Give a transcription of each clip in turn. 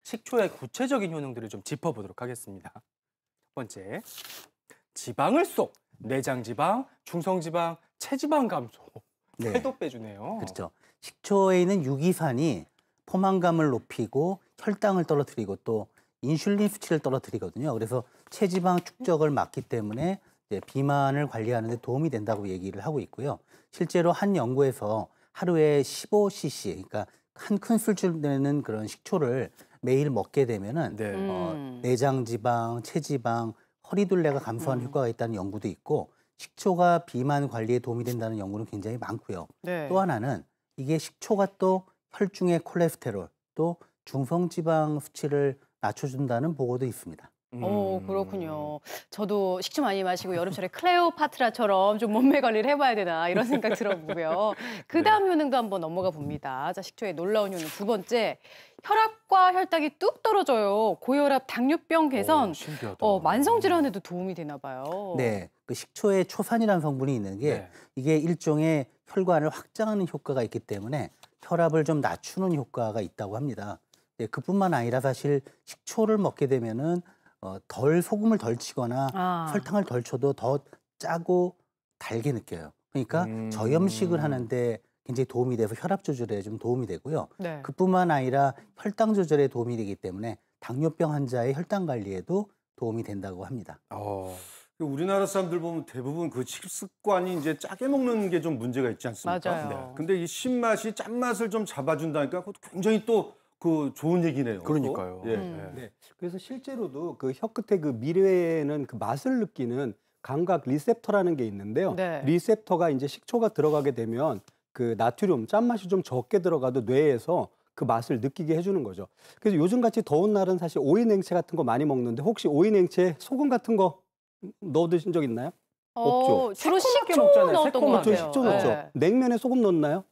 식초의 구체적인 효능들을 좀 짚어보도록 하겠습니다. 첫 번째, 지방을 쏙! 내장지방, 중성지방, 체지방 감소. 네. 살도 빼주네요. 그렇죠. 식초에 있는 유기산이 포만감을 높이고 혈당을 떨어뜨리고 또 인슐린 수치를 떨어뜨리거든요. 그래서 체지방 축적을 막기 때문에 이제 비만을 관리하는 데 도움이 된다고 얘기를 하고 있고요. 실제로 한 연구에서 하루에 15cc, 그러니까 한 큰술쯤 되는 그런 식초를 매일 먹게 되면은 네. 내장 지방, 체지방, 허리둘레가 감소하는 효과가 있다는 연구도 있고 식초가 비만 관리에 도움이 된다는 연구는 굉장히 많고요. 네. 또 하나는 이게 식초가 또 혈중의 콜레스테롤 또 중성지방 수치를 낮춰준다는 보고도 있습니다. 그렇군요. 저도 식초 많이 마시고 여름철에 클레오파트라처럼 좀 몸매 관리를 해봐야 되나 이런 생각 들어보고요. 그 다음 효능도 한번 넘어가 봅니다. 자, 식초의 놀라운 효능 두 번째, 혈압과 혈당이 뚝 떨어져요. 고혈압, 당뇨병 개선, 신기하다. 만성 질환에도 도움이 되나 봐요. 네, 그 식초에 초산이라는 성분이 있는 게 네. 이게 일종의 혈관을 확장하는 효과가 있기 때문에 혈압을 좀 낮추는 효과가 있다고 합니다. 네, 그뿐만 아니라 사실 식초를 먹게 되면은 소금을 덜 치거나 설탕을 덜 쳐도 더 짜고 달게 느껴요. 그러니까 저염식을 하는데 굉장히 도움이 돼서 혈압 조절에 좀 도움이 되고요. 네. 그뿐만 아니라 혈당 조절에 도움이 되기 때문에 당뇨병 환자의 혈당 관리에도 도움이 된다고 합니다. 우리나라 사람들 보면 대부분 그 식습관이 이제 짜게 먹는 게 좀 문제가 있지 않습니까? 맞아요. 네. 근데 이 신맛이 짠맛을 좀 잡아준다니까 그것도 굉장히 또 그 좋은 얘기네요. 그러니까요. 또. 예. 네. 그래서 실제로도 그 혀 끝에 그 미래에는 그 맛을 느끼는 감각 리셉터라는 게 있는데요. 네. 리셉터가 이제 식초가 들어가게 되면 그 나트륨, 짠맛이 좀 적게 들어가도 뇌에서 그 맛을 느끼게 해주는 거죠. 그래서 요즘 같이 더운 날은 사실 오이 냉채 같은 거 많이 먹는데 혹시 오이 냉채에 소금 같은 거 넣어 드신 적 있나요? 없죠. 주로 새콤하게 식초 먹잖아요. 넣었던 것 그렇죠. 같아요. 식초 넣죠. 네. 냉면에 소금 넣나요?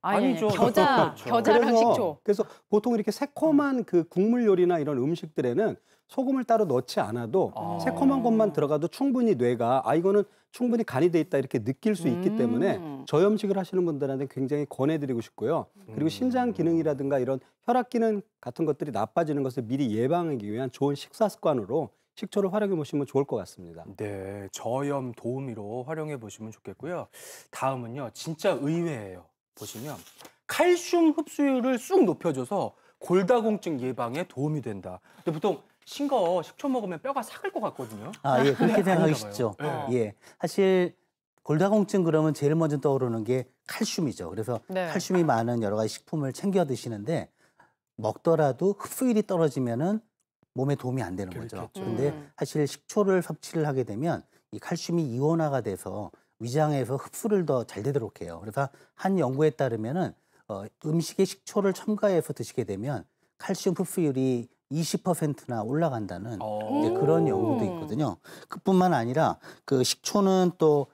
아니죠. 아니죠. 겨자랑 식초. 그래서 보통 이렇게 새콤한 그 국물 요리나 이런 음식들에는 소금을 따로 넣지 않아도 새콤한 것만 들어가도 충분히 뇌가 이거는 충분히 간이 돼 있다 이렇게 느낄 수 있기 때문에 저염식을 하시는 분들한테 굉장히 권해드리고 싶고요. 그리고 신장 기능이라든가 이런 혈압 기능 같은 것들이 나빠지는 것을 미리 예방하기 위한 좋은 식사 습관으로 식초를 활용해 보시면 좋을 것 같습니다. 네, 저염 도우미로 활용해 보시면 좋겠고요. 다음은요, 진짜 의외예요. 보시면 칼슘 흡수율을 쑥 높여줘서 골다공증 예방에 도움이 된다. 근데 보통 신 거 식초 먹으면 뼈가 삭을 것 같거든요. 예, 그렇게 생각하기 아닌가 쉽죠. 봐요. 예, 사실 골다공증 그러면 제일 먼저 떠오르는 게 칼슘이죠. 그래서 네. 칼슘이 많은 여러 가지 식품을 챙겨 드시는데 먹더라도 흡수율이 떨어지면은 몸에 도움이 안 되는 거죠. 그렇겠죠. 그런데 사실 식초를 섭취를 하게 되면 이 칼슘이 이온화가 돼서 위장에서 흡수를 더 잘 되도록 해요. 그래서 한 연구에 따르면은 음식에 식초를 첨가해서 드시게 되면 칼슘 흡수율이 20%나 올라간다는 이제 그런 연구도 있거든요. 그뿐만 아니라 그 식초는 또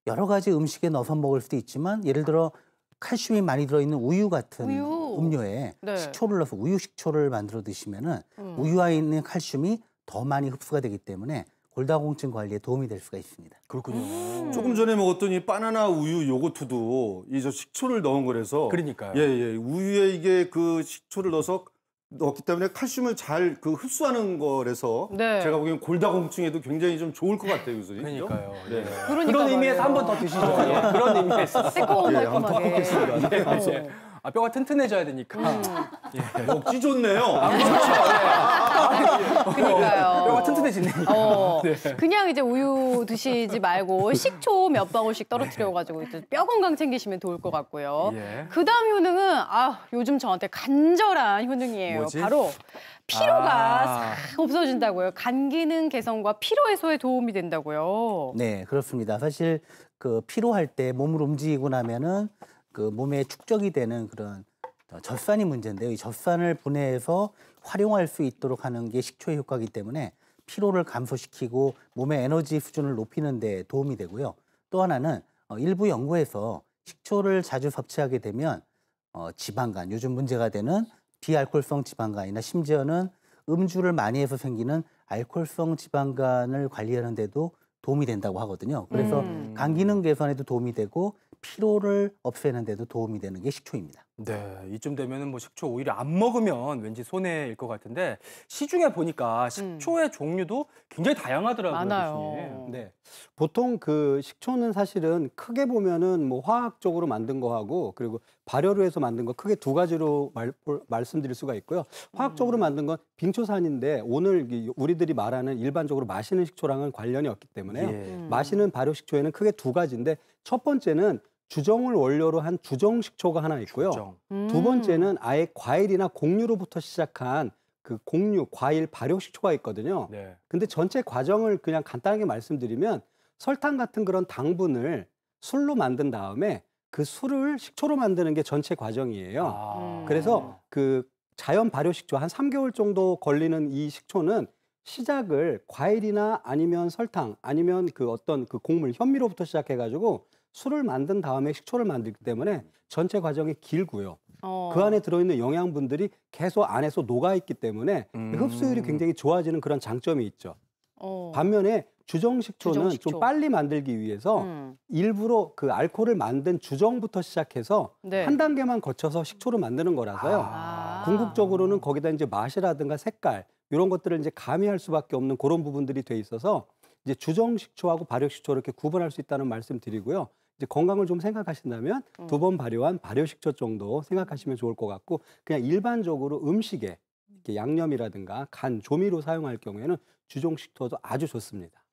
여러 가지 음식에 넣어서 먹을 수도 있지만 예를 들어 칼슘이 많이 들어있는 우유 같은 음료에 네. 식초를 넣어서 우유 식초를 만들어 드시면은 우유에 있는 칼슘이 더 많이 흡수가 되기 때문에 골다공증 관리에 도움이 될 수가 있습니다. 그렇군요. 조금 전에 먹었던 이 바나나 우유 요거트도 이 저 식초를 넣은 거라서 그러니까요. 예. 우유에 이게 그 식초를 넣었기 때문에 칼슘을 잘 그 흡수하는 거라서 네. 제가 보기엔 골다공증에도 굉장히 좀 좋을 것 같아요, 교수님. 그러니까요. 네. 그러니까 그런 의미에서 말이에요. 한 번 더 드시죠. 예, 그런 의미에서. 새콤달콤하게. 뼈가 튼튼해져야 되니까. 먹지 좋네요. 그러니까요. 뼈가 튼튼해지네요. 그냥 이제 우유 드시지 말고 식초 몇 방울씩 떨어뜨려가지고 뼈 건강 챙기시면 좋을 것 같고요. 예. 그 다음 효능은 요즘 저한테 간절한 효능이에요. 뭐지? 바로 피로가 싹 없어진다고요. 간 기능 개선과 피로 해소에 도움이 된다고요. 네, 그렇습니다. 사실 그 피로할 때 몸을 움직이고 나면은 그 몸에 축적이 되는 그런 젖산이 문제인데요. 이 젖산을 분해해서 활용할 수 있도록 하는 게 식초의 효과이기 때문에 피로를 감소시키고 몸의 에너지 수준을 높이는 데 도움이 되고요. 또 하나는 일부 연구에서 식초를 자주 섭취하게 되면 지방간, 요즘 문제가 되는 비알코올성 지방간이나 심지어는 음주를 많이 해서 생기는 알코올성 지방간을 관리하는 데도 도움이 된다고 하거든요. 그래서 간 기능 개선에도 도움이 되고 피로를 없애는 데도 도움이 되는 게 식초입니다. 네, 이쯤 되면은 뭐 식초 오히려 안 먹으면 왠지 손해일 것 같은데 시중에 보니까 식초의 종류도 굉장히 다양하더라고요, 많아요. 교수님. 네. 보통 그 식초는 사실은 크게 보면은 뭐 화학적으로 만든 거하고 그리고 발효로 해서 만든 거 크게 두 가지로 말씀드릴 수가 있고요. 화학적으로 만든 건 빙초산인데 오늘 우리들이 말하는 일반적으로 마시는 식초랑은 관련이 없기 때문에요. 예. 마시는 발효 식초에는 크게 두 가지인데 첫 번째는 주정을 원료로 한 주정 식초가 하나 있고요. 주정. 두 번째는 아예 과일이나 곡류로부터 시작한 그 곡류, 과일 발효 식초가 있거든요. 네. 근데 전체 과정을 그냥 간단하게 말씀드리면 설탕 같은 그런 당분을 술로 만든 다음에 그 술을 식초로 만드는 게 전체 과정이에요. 아. 그래서 그 자연 발효 식초 한 3개월 정도 걸리는 이 식초는 시작을 과일이나 아니면 설탕 아니면 그 어떤 그 곡물 현미로부터 시작해 가지고 술을 만든 다음에 식초를 만들기 때문에 전체 과정이 길고요. 그 안에 들어있는 영양분들이 계속 안에서 녹아있기 때문에 흡수율이 굉장히 좋아지는 그런 장점이 있죠. 반면에 주정식초는 주정식초. 좀 빨리 만들기 위해서 일부러 그 알코올을 만든 주정부터 시작해서 네. 한 단계만 거쳐서 식초를 만드는 거라서요. 아. 궁극적으로는 거기다 이제 맛이라든가 색깔 이런 것들을 이제 가미할 수밖에 없는 그런 부분들이 돼 있어서 이제 주정식초하고 발효식초 이렇게 구분할 수 있다는 말씀 드리고요. 이제 건강을 좀 생각하신다면 두 번 발효한 발효식초 정도 생각하시면 좋을 것 같고 그냥 일반적으로 음식에 이렇게 양념이라든가 간, 조미로 사용할 경우에는 주정식초도 아주 좋습니다.